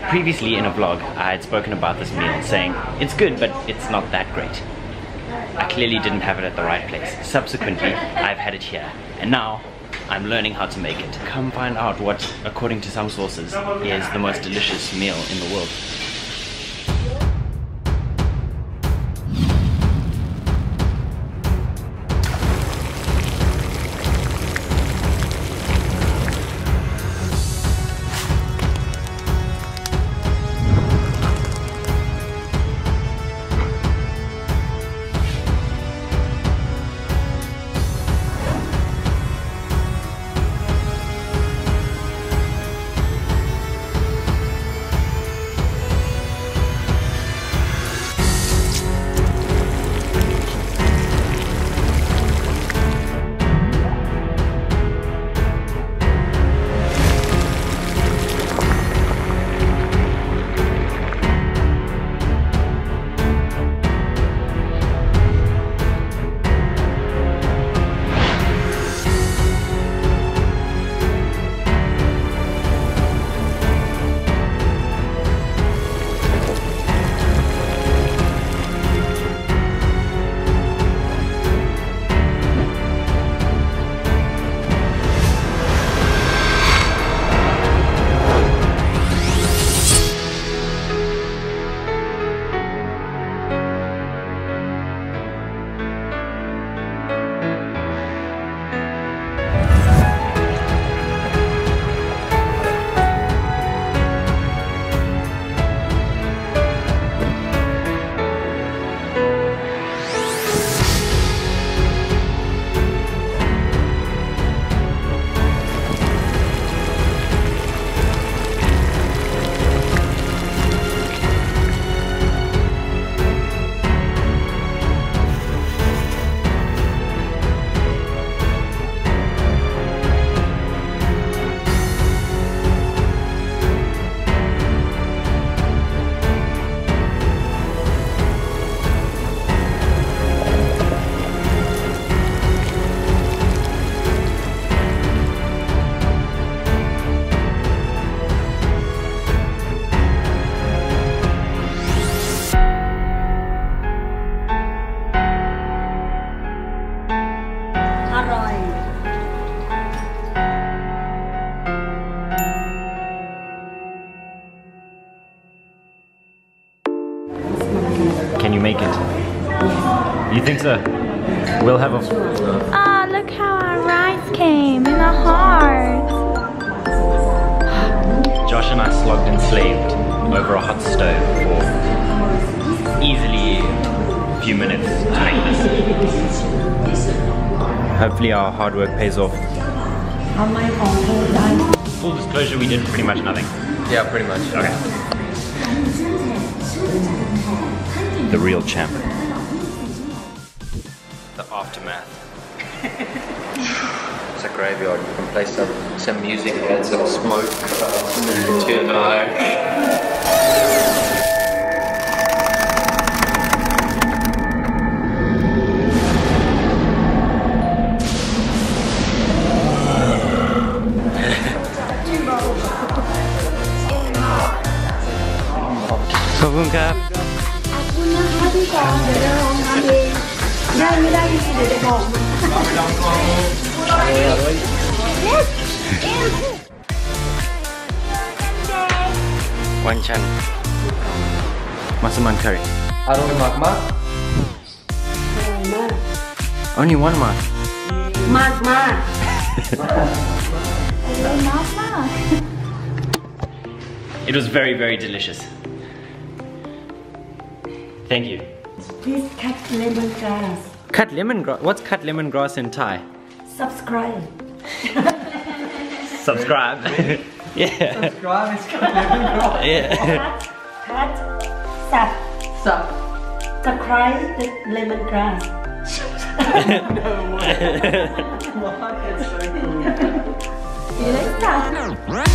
Previously in a vlog, I had spoken about this meal saying, it's good, but it's not that great. I clearly didn't have it at the right place. Subsequently, I've had it here, and now I'm learning how to make it. Come find out what, according to some sources, is the most delicious meal in the world. Can you make it? You think so? We'll have a... Ah, look how our rice came in a heart. Josh and I slogged and slaved over a hot stove for easily a few minutes to make this. Hopefully our hard work pays off. Full disclosure, we did pretty much nothing. Yeah, pretty much. Okay. The real champ. The aftermath. It's a graveyard. You can play some music, add some smoke to One chan. Massaman Curry. Only one mark. It was very, very delicious. Thank you. Please cut lemongrass. Cut lemongrass? What's cut lemongrass in Thai? Subscribe. Subscribe. Yeah. Subscribe is cut lemongrass. Yeah. Cut. Subscribe the lemongrass. No way. What? That's so cool. You like that?